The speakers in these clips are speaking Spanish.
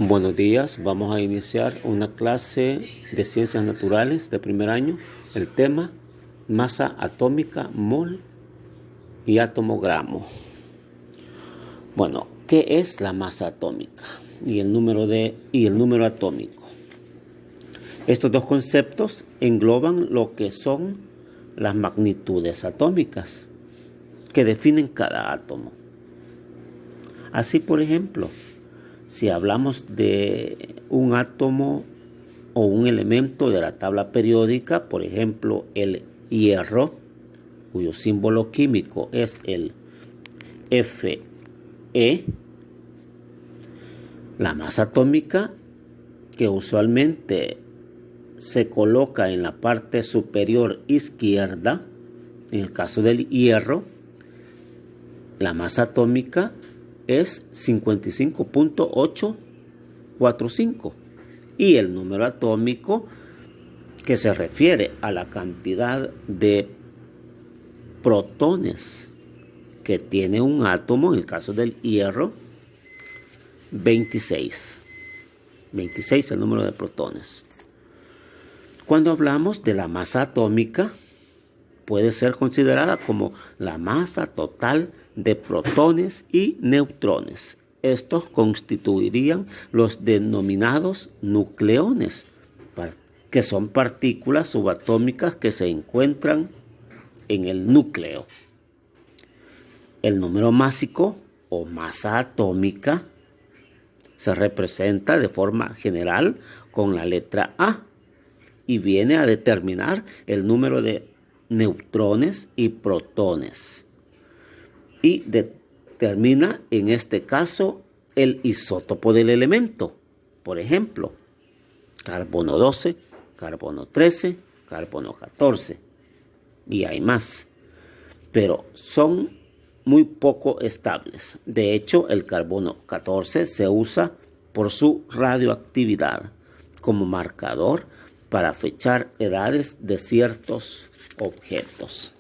Buenos días, vamos a iniciar una clase de ciencias naturales de primer año. El tema, masa atómica, mol y átomo gramo. Bueno, ¿qué es la masa atómica y el número atómico? Estos dos conceptos engloban lo que son las magnitudes atómicas que definen cada átomo. Así, por ejemplo, si hablamos de un átomo o un elemento de la tabla periódica, por ejemplo, el hierro, cuyo símbolo químico es el Fe, la masa atómica, que usualmente se coloca en la parte superior izquierda, en el caso del hierro, la masa atómica es 55.845 y el número atómico, que se refiere a la cantidad de protones que tiene un átomo, en el caso del hierro, 26. 26 es el número de protones. Cuando hablamos de la masa atómica, puede ser considerada como la masa total de protones y neutrones. Estos constituirían los denominados nucleones, que son partículas subatómicas que se encuentran en el núcleo. El número másico o masa atómica se representa de forma general con la letra A y viene a determinar el número de neutrones y protones, y determina en este caso el isótopo del elemento. Por ejemplo, carbono 12, carbono 13, carbono 14, y hay más, pero son muy poco estables. De hecho, el carbono 14 se usa por su radioactividad como marcador para fechar edades de ciertos objetos.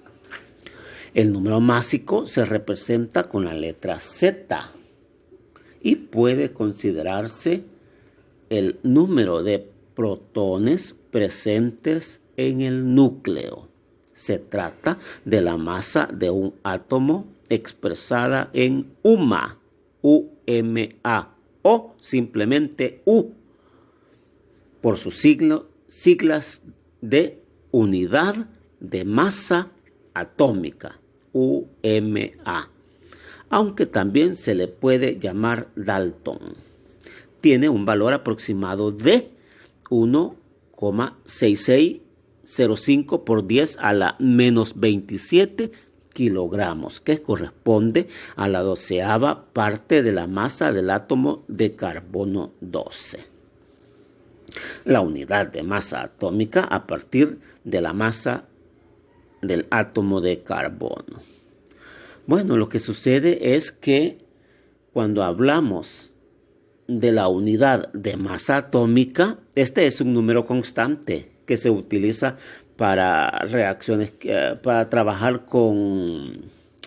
El número másico se representa con la letra Z y puede considerarse el número de protones presentes en el núcleo. Se trata de la masa de un átomo expresada en UMA, UMA, o simplemente U, por sus siglas de unidad de masa atómica, UMA, aunque también se le puede llamar Dalton. Tiene un valor aproximado de 1,6605 por 10 a la menos 27 kilogramos, que corresponde a la 12ª parte de la masa del átomo de carbono 12. La unidad de masa atómica a partir de la masa del átomo de carbono. Bueno, lo que sucede es que cuando hablamos de la unidad de masa atómica, este es un número constante que se utiliza para reacciones, para trabajar con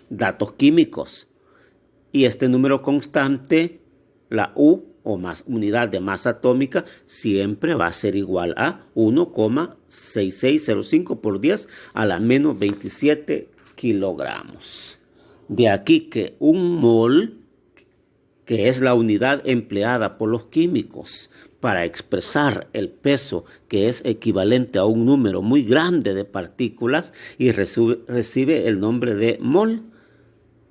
datos químicos. Y este número constante, la U, o más unidad de masa atómica, siempre va a ser igual a 1,6605 por 10 a la menos 27 kilogramos. De aquí que un mol, que es la unidad empleada por los químicos para expresar el peso, que es equivalente a un número muy grande de partículas, y recibe el nombre de mol.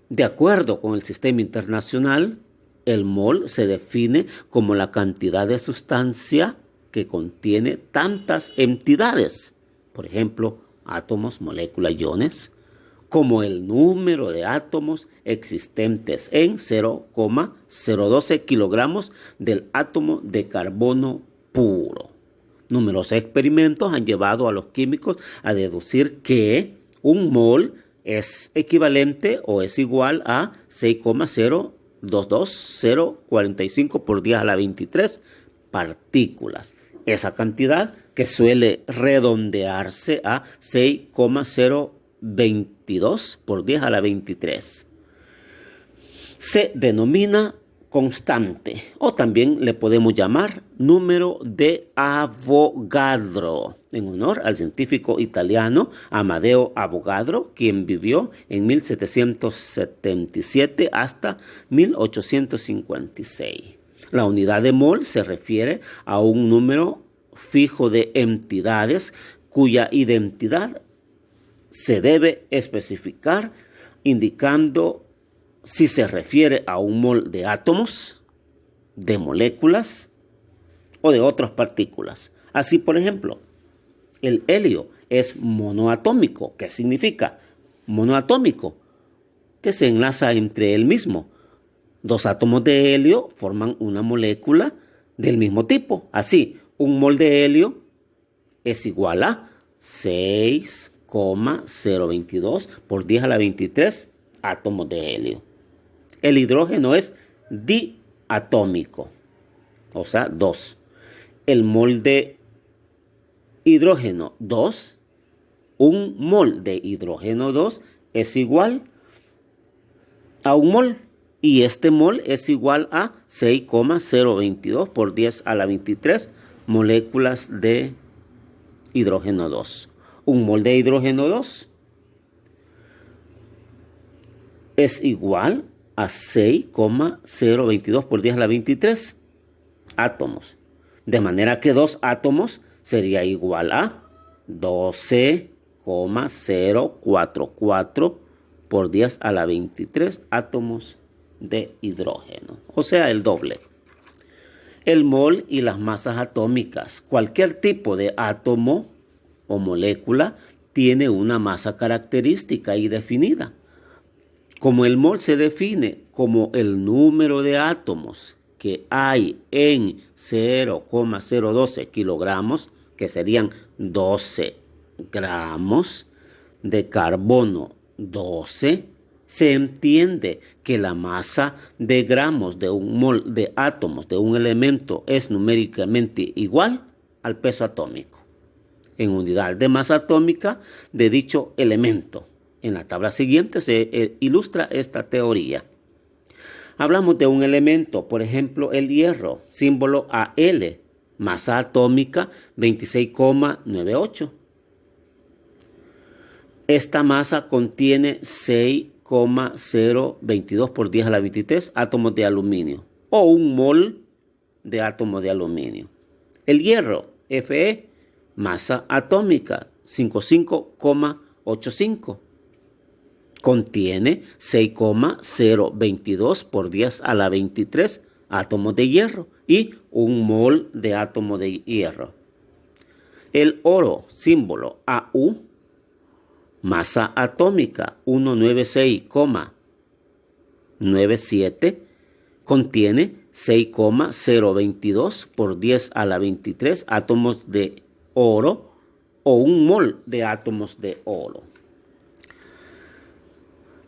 De acuerdo con el sistema internacional, el mol se define como la cantidad de sustancia que contiene tantas entidades, por ejemplo, átomos, moléculas, iones, como el número de átomos existentes en 0,012 kilogramos del átomo de carbono puro. Numerosos experimentos han llevado a los químicos a deducir que un mol es equivalente o es igual a 6,022045 por 10 a la 23 partículas. Esa cantidad, que suele redondearse a 6,022 por 10 a la 23, se denomina constante, o también le podemos llamar número de Avogadro, en honor al científico italiano Amadeo Avogadro, quien vivió en 1777 hasta 1856. La unidad de mol se refiere a un número fijo de entidades cuya identidad se debe especificar indicando si se refiere a un mol de átomos, de moléculas o de otras partículas. Así, por ejemplo, el helio es monoatómico. ¿Qué significa? Monoatómico, que se enlaza entre él mismo. Dos átomos de helio forman una molécula del mismo tipo. Así, un mol de helio es igual a 6,022 por 10 a la 23 átomos de helio. El hidrógeno es diatómico, o sea, 2. El mol de hidrógeno 2, un mol de hidrógeno 2 es igual a un mol. Y este mol es igual a 6,022 por 10 a la 23 moléculas de hidrógeno 2. Un mol de hidrógeno 2 es igual a 6,022 por 10 a la 23 átomos. De manera que 2 átomos sería igual a 12,044 por 10 a la 23 átomos de hidrógeno. O sea, el doble. El mol y las masas atómicas. Cualquier tipo de átomo o molécula tiene una masa característica y definida. Como el mol se define como el número de átomos que hay en 0,012 kilogramos, que serían 12 gramos de carbono 12, se entiende que la masa de gramos de un mol de átomos de un elemento es numéricamente igual al peso atómico en unidad de masa atómica de dicho elemento. En la tabla siguiente se ilustra esta teoría. Hablamos de un elemento, por ejemplo, el hierro, símbolo Al, masa atómica 26,98. Esta masa contiene 6,022 por 10 a la 23 átomos de aluminio, o un mol de átomo de aluminio. El hierro, Fe, masa atómica 55,85. Contiene 6,022 por 10 a la 23 átomos de hierro y un mol de átomo de hierro. El oro, símbolo Au, masa atómica 196,97, contiene 6,022 por 10 a la 23 átomos de oro o un mol de átomos de oro.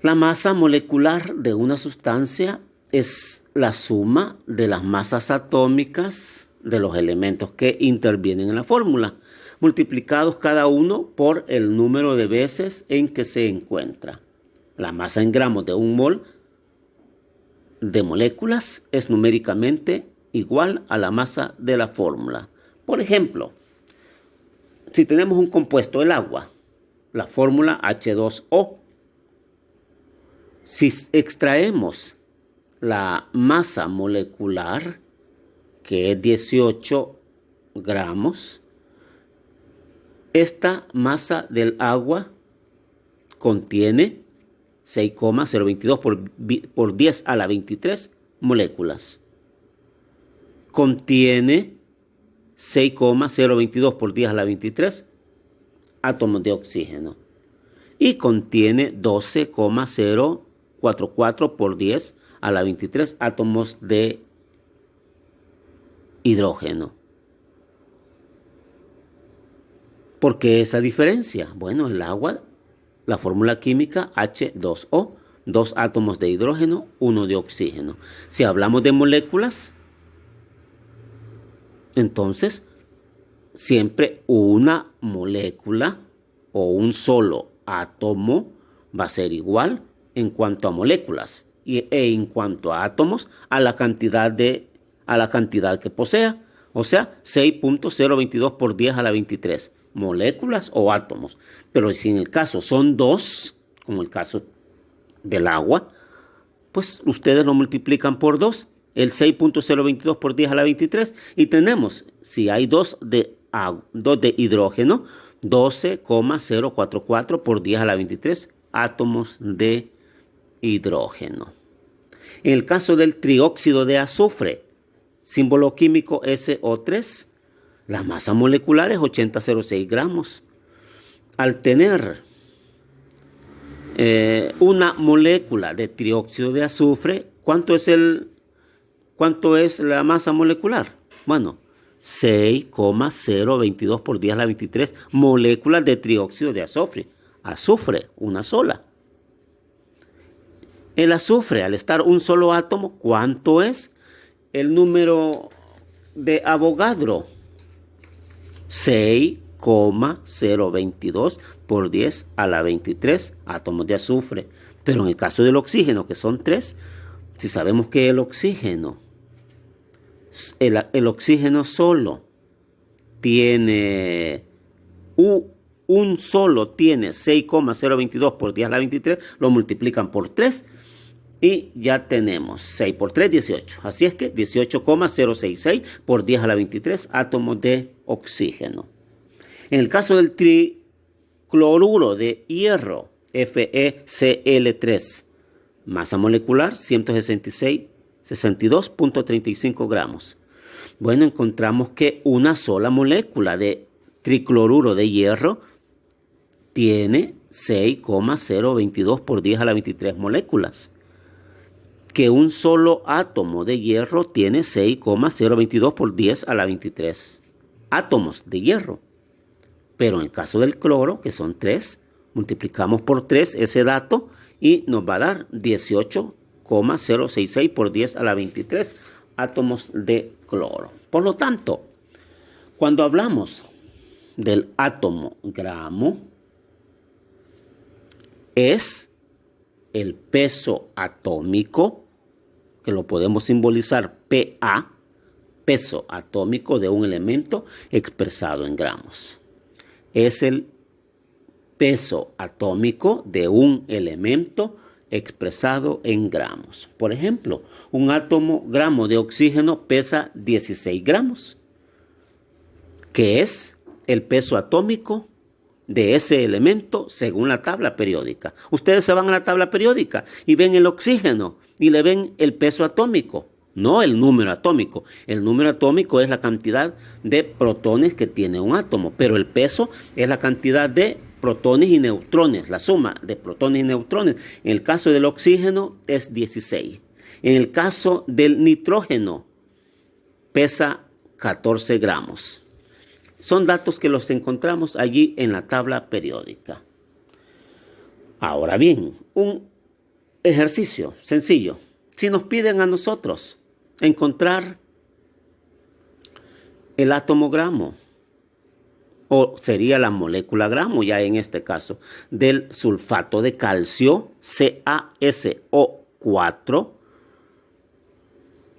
La masa molecular de una sustancia es la suma de las masas atómicas de los elementos que intervienen en la fórmula, multiplicados cada uno por el número de veces en que se encuentra. La masa en gramos de un mol de moléculas es numéricamente igual a la masa de la fórmula. Por ejemplo, si tenemos un compuesto, el agua, la fórmula H2O, si extraemos la masa molecular, que es 18 gramos, esta masa del agua contiene 6,022 por 10 a la 23 moléculas. Contiene 6,022 por 10 a la 23 átomos de oxígeno. Y contiene 12,044 por 10 a la 23 átomos de hidrógeno. ¿Por qué esa diferencia? Bueno, el agua, la fórmula química H2O, 2 átomos de hidrógeno, 1 de oxígeno. Si hablamos de moléculas, entonces siempre una molécula o un solo átomo va a ser igual en cuanto a moléculas. e en cuanto a átomos, a la cantidad que posea. O sea, 6.022 por 10 a la 23. Moléculas o átomos. Pero si en el caso son 2, como el caso del agua, pues ustedes lo multiplican por 2. El 6.022 por 10 a la 23. Y tenemos, si hay 2 de hidrógeno, 12,044 por 10 a la 23 átomos de hidrógeno. En el caso del trióxido de azufre, símbolo químico SO3, la masa molecular es 80,06 gramos. Al tener una molécula de trióxido de azufre, ¿cuánto es la masa molecular? Bueno, 6,022 por 10 a la 23 moléculas de trióxido de azufre. Azufre, una sola. El azufre, al estar un solo átomo, ¿cuánto es? El número de Avogadro, 6,022 por 10 a la 23 átomos de azufre. Pero en el caso del oxígeno, que son 3, si sabemos que el oxígeno solo tiene un solo tiene 6,022 por 10 a la 23, lo multiplican por 3 y ya tenemos 6 por 3, 18. Así es que 18,066 por 10 a la 23 átomos de oxígeno. En el caso del tricloruro de hierro, FeCl3, masa molecular 162.35 gramos. Bueno, encontramos que una sola molécula de tricloruro de hierro tiene 6,022 por 10 a la 23 moléculas. Que un solo átomo de hierro tiene 6,022 por 10 a la 23 átomos de hierro. Pero en el caso del cloro, que son 3, multiplicamos por 3 ese dato y nos va a dar 18,066 por 10 a la 23 átomos de cloro. Por lo tanto, cuando hablamos del átomo gramo, es el peso atómico, que lo podemos simbolizar PA, peso atómico de un elemento expresado en gramos. Es el peso atómico de un elemento expresado en gramos. Por ejemplo, un gramo de oxígeno pesa 16 gramos, que es el peso atómico de ese elemento según la tabla periódica. Ustedes se van a la tabla periódica y ven el oxígeno y le ven el peso atómico, no el número atómico. El número atómico es la cantidad de protones que tiene un átomo, pero el peso es la cantidad de protones y neutrones, la suma de protones y neutrones. En el caso del oxígeno es 16. En el caso del nitrógeno pesa 14 gramos. Son datos que los encontramos allí en la tabla periódica. Ahora bien, un ejercicio sencillo. Si nos piden a nosotros encontrar el átomo gramo, o sería la molécula gramo ya en este caso, del sulfato de calcio, CaSO4,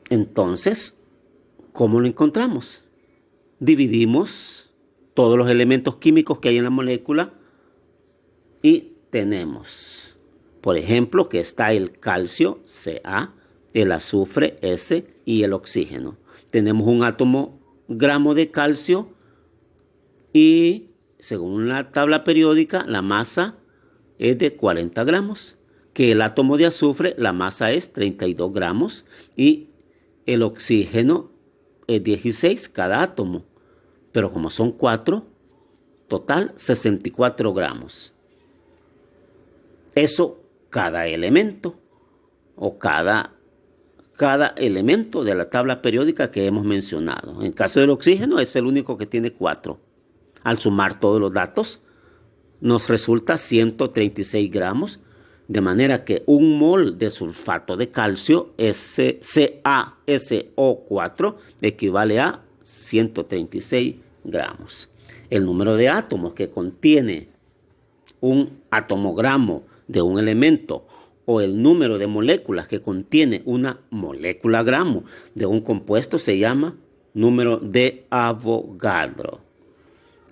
entonces, ¿cómo lo encontramos? Dividimos todos los elementos químicos que hay en la molécula y tenemos, por ejemplo, que está el calcio, Ca, el azufre, S, y el oxígeno. Tenemos un átomo gramo de calcio y, según la tabla periódica, la masa es de 40 gramos, que el átomo de azufre, la masa es 32 gramos y el oxígeno es 16 cada átomo. Pero como son 4, total 64 gramos. Eso cada elemento o cada elemento de la tabla periódica que hemos mencionado. En el caso del oxígeno es el único que tiene 4. Al sumar todos los datos nos resulta 136 gramos, de manera que un mol de sulfato de calcio, CaSO4, equivale a 136 gramos. El número de átomos que contiene un atomogramo de un elemento o el número de moléculas que contiene una molécula gramo de un compuesto se llama número de Avogadro.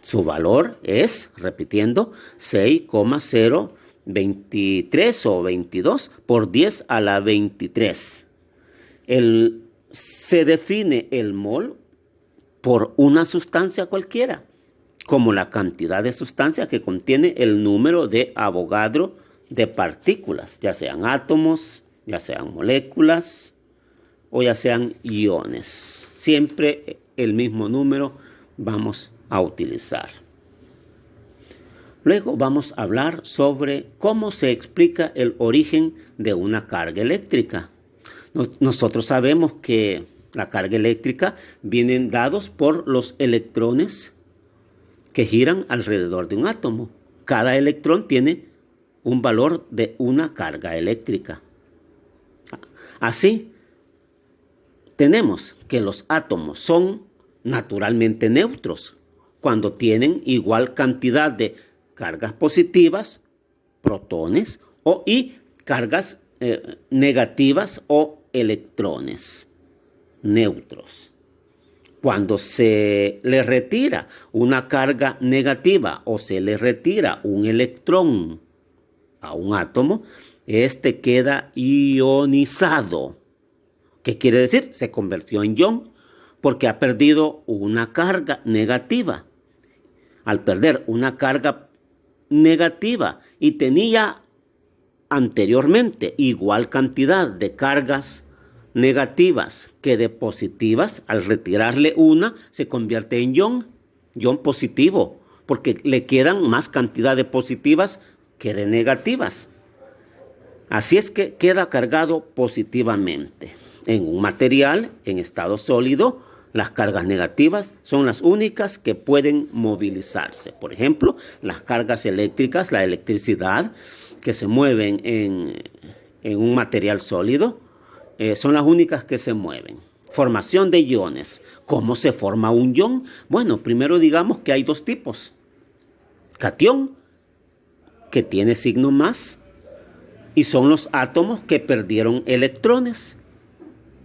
Su valor es, repitiendo, 6,023 o 22 por 10 a la 23. Se define el mol por una sustancia cualquiera, como la cantidad de sustancia que contiene el número de Avogadro de partículas, ya sean átomos, ya sean moléculas o ya sean iones. Siempre el mismo número vamos a utilizar. Luego vamos a hablar sobre cómo se explica el origen de una carga eléctrica. Nosotros sabemos que la carga eléctrica vienen dados por los electrones que giran alrededor de un átomo. Cada electrón tiene un valor de una carga eléctrica. Así, tenemos que los átomos son naturalmente neutros cuando tienen igual cantidad de cargas positivas, protones, y cargas negativas o electrones neutros. Cuando se le retira una carga negativa o se le retira un electrón a un átomo, este queda ionizado. ¿Qué quiere decir? Se convirtió en ion porque ha perdido una carga negativa. Al perder una carga negativa y tenía anteriormente igual cantidad de cargas negativas que de positivas, al retirarle una se convierte en ion positivo, porque le quedan más cantidad de positivas que de negativas. Así es que queda cargado positivamente. En un material en estado sólido, las cargas negativas son las únicas que pueden movilizarse. Por ejemplo, las cargas eléctricas, la electricidad que se mueven en un material sólido, son las únicas que se mueven. Formación de iones. ¿Cómo se forma un ion? Bueno, primero digamos que hay dos tipos. Catión, que tiene signo más, y son los átomos que perdieron electrones.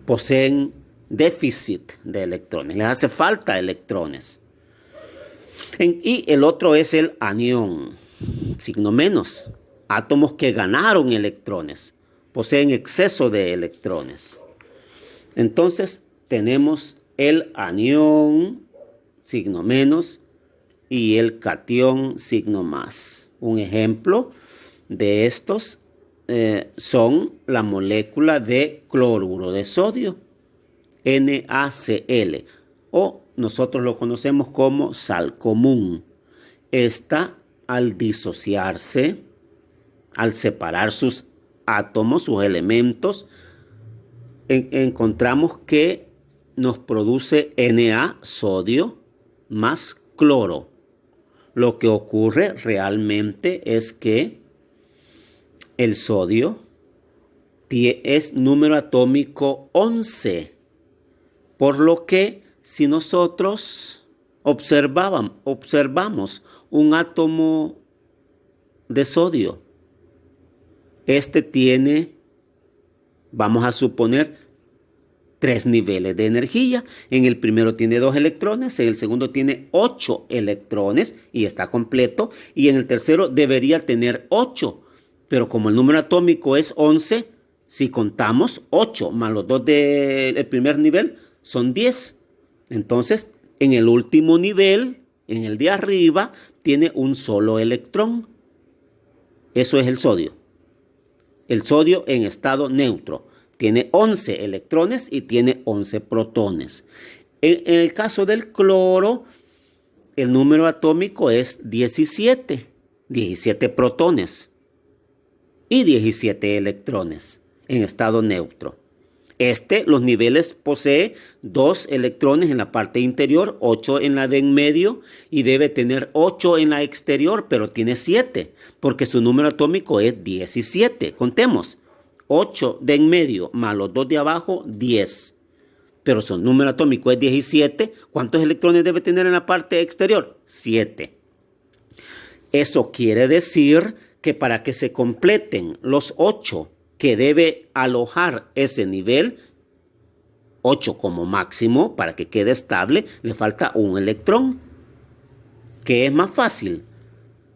Poseen déficit de electrones, les hace falta electrones. Y el otro es el anión, signo menos, átomos que ganaron electrones, poseen exceso de electrones. Entonces tenemos el anión, signo menos, y el catión, signo más. Un ejemplo de estos son la molécula de cloruro de sodio, NaCl, o nosotros lo conocemos como sal común. Esta, al disociarse, al separar sus átomos, sus elementos, encontramos que nos produce Na, sodio, más cloro. Lo que ocurre realmente es que el sodio es número atómico 11, por lo que si nosotros observamos un átomo de sodio, este tiene, vamos a suponer, 3 niveles de energía. En el primero tiene 2 electrones, en el segundo tiene 8 electrones y está completo, y en el tercero debería tener 8. Pero como el número atómico es 11, si contamos 8 más los 2 del primer nivel son 10. Entonces, en el último nivel, en el de arriba, tiene un solo electrón. Eso es el sodio. El sodio en estado neutro. Tiene 11 electrones y tiene 11 protones. En el caso del cloro, el número atómico es 17. 17 protones. Y 17 electrones en estado neutro. Los niveles posee 2 electrones en la parte interior, 8 en la de en medio, y debe tener 8 en la exterior, pero tiene 7, porque su número atómico es 17. Contemos, 8 de en medio más los 2 de abajo, 10. Pero su número atómico es 17. ¿Cuántos electrones debe tener en la parte exterior? 7. Eso quiere decir que para que se completen los 8 que debe alojar ese nivel, 8 como máximo, para que quede estable, le falta un electrón. ¿Qué es más fácil?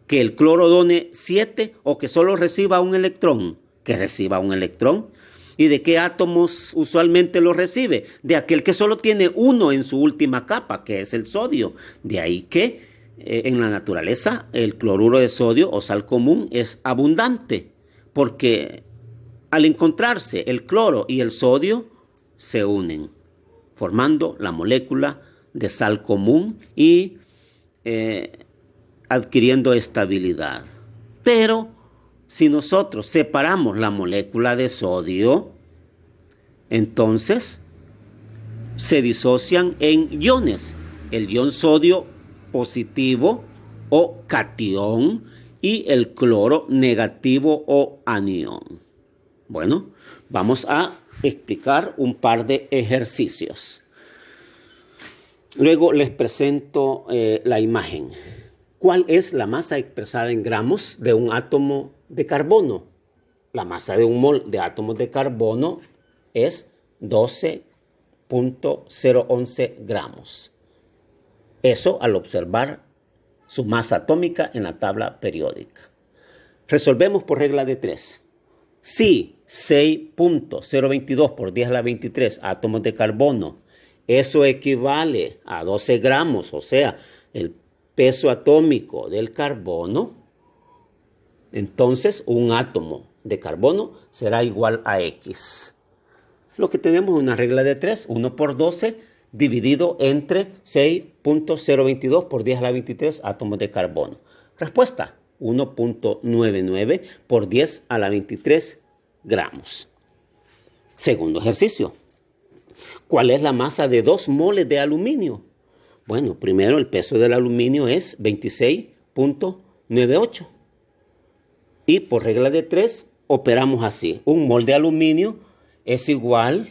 ¿Que el cloro done 7 o que solo reciba un electrón? Que reciba un electrón. ¿Y de qué átomos usualmente lo recibe? De aquel que solo tiene uno en su última capa, que es el sodio. De ahí que en la naturaleza el cloruro de sodio o sal común es abundante, porque al encontrarse el cloro y el sodio se unen, formando la molécula de sal común y adquiriendo estabilidad. Pero si nosotros separamos la molécula de sodio, entonces se disocian en iones. El ion sodio positivo o catión y el cloro negativo o anión. Bueno, vamos a explicar un par de ejercicios. Luego les presento la imagen. ¿Cuál es la masa expresada en gramos de un átomo de carbono? La masa de un mol de átomos de carbono es 12.011 gramos. Eso al observar su masa atómica en la tabla periódica. Resolvemos por regla de 3. Si 6.022 por 10 a la 23 átomos de carbono, eso equivale a 12 gramos, o sea, el peso atómico del carbono, entonces un átomo de carbono será igual a X. Lo que tenemos es una regla de 3, 1 por 12, dividido entre 6.022 por 10 a la 23 átomos de carbono. Respuesta, 1.99 por 10 a la 23 gramos. Segundo ejercicio. ¿Cuál es la masa de 2 moles de aluminio? Bueno, primero el peso del aluminio es 26.98. Y por regla de 3 operamos así. Un mol de aluminio es igual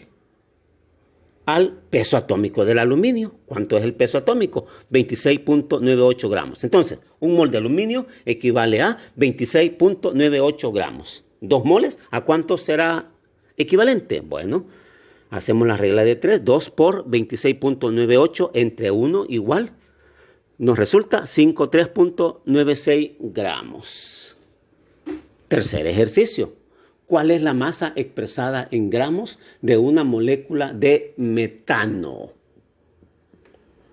al peso atómico del aluminio. ¿Cuánto es el peso atómico? 26.98 gramos. Entonces, un mol de aluminio equivale a 26.98 gramos. 2 moles, ¿a cuánto será equivalente? Bueno, hacemos la regla de 3. 2 por 26.98 entre 1 igual. Nos resulta 53.96 gramos. Tercer ejercicio. ¿Cuál es la masa expresada en gramos de una molécula de metano?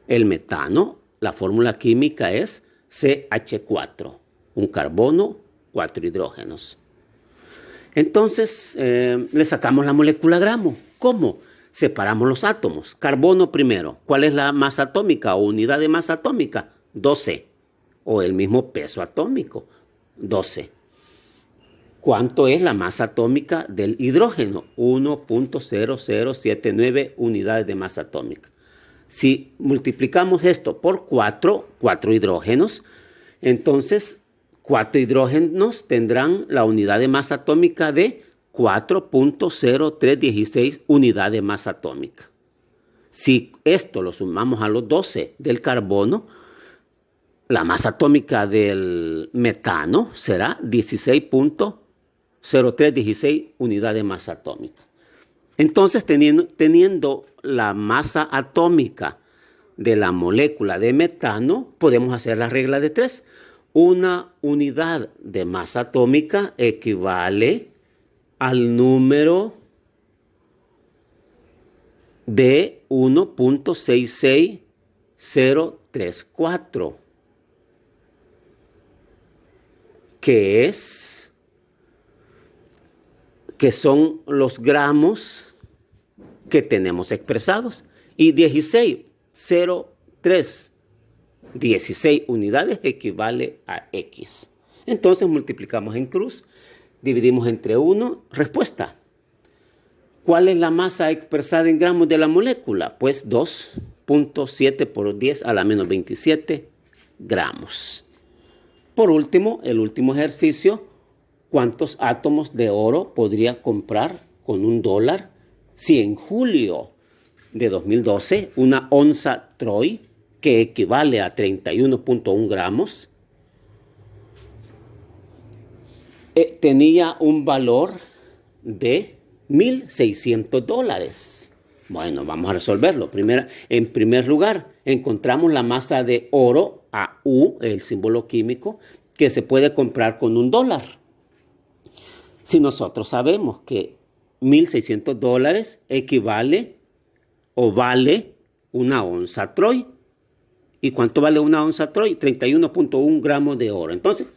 El metano, la fórmula química es CH4, un carbono, 4 hidrógenos. Entonces, le sacamos la molécula a gramo. ¿Cómo? Separamos los átomos. Carbono primero. ¿Cuál es la masa atómica o unidad de masa atómica? 12. O el mismo peso atómico, 12. ¿Cuánto es la masa atómica del hidrógeno? 1.0079 unidades de masa atómica. Si multiplicamos esto por 4 hidrógenos, entonces 4 hidrógenos tendrán la unidad de masa atómica de 4.0316 unidad de masa atómica. Si esto lo sumamos a los 12 del carbono, la masa atómica del metano será 16.0316 unidad de masa atómica. Entonces, teniendo la masa atómica de la molécula de metano, podemos hacer la regla de 3. Una unidad de masa atómica equivale al número de 1.66034, que son los gramos que tenemos expresados, y 16 unidades equivale a X. Entonces multiplicamos en cruz, dividimos entre 1, respuesta. ¿Cuál es la masa expresada en gramos de la molécula? Pues 2.7 por 10 a la menos 27 gramos. Por último, el último ejercicio, ¿cuántos átomos de oro podría comprar con $1 si en julio de 2012 una onza Troy, que equivale a 31.1 gramos, tenía un valor de $1,600. Bueno, vamos a resolverlo. En primer lugar, encontramos la masa de oro, AU, el símbolo químico, que se puede comprar con $1. Si nosotros sabemos que $1,600 equivale o vale una onza Troy. ¿Y cuánto vale una onza Troy? 31.1 gramos de oro. Entonces,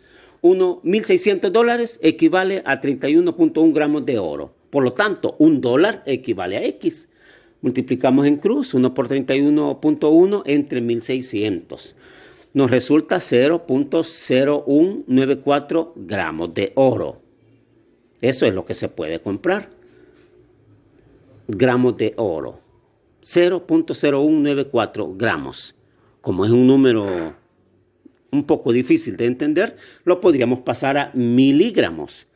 $1,600 equivale a 31.1 gramos de oro. Por lo tanto, $1 equivale a X. Multiplicamos en cruz, 1 por 31.1 entre 1,600. Nos resulta 0.0194 gramos de oro. Eso es lo que se puede comprar. Gramos de oro. 0.0194 gramos. Como es un número un poco difícil de entender, lo podríamos pasar a miligramos.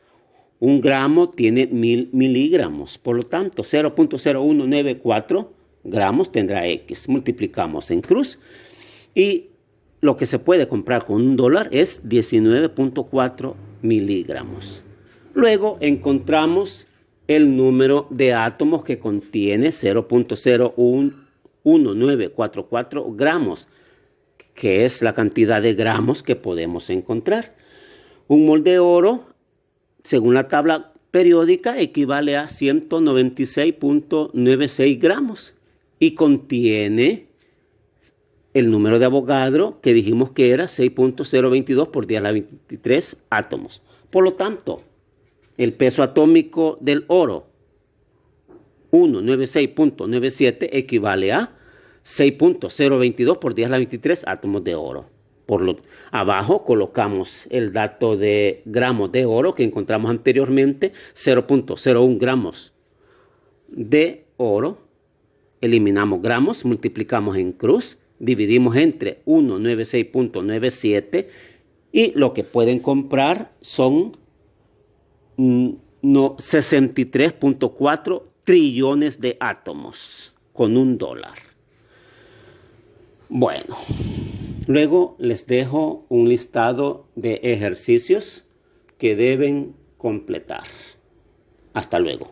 Un gramo tiene 1,000 miligramos. Por lo tanto, 0.0194 gramos tendrá X. Multiplicamos en cruz. Y lo que se puede comprar con $1 es 19.4 miligramos. Luego encontramos el número de átomos que contiene 0.01944 gramos, que es la cantidad de gramos que podemos encontrar. Un mol de oro, según la tabla periódica, equivale a 196.96 gramos y contiene el número de Avogadro que dijimos que era 6.022 por 10 a la 23 átomos. Por lo tanto, el peso atómico del oro, 196.97, equivale a 6.022 por 10 a la 23 átomos de oro. Abajo colocamos el dato de gramos de oro que encontramos anteriormente, 0.01 gramos de oro. Eliminamos gramos, multiplicamos en cruz, dividimos entre 196.97 y lo que pueden comprar son 63.4 trillones de átomos con $1. Bueno, luego les dejo un listado de ejercicios que deben completar. Hasta luego.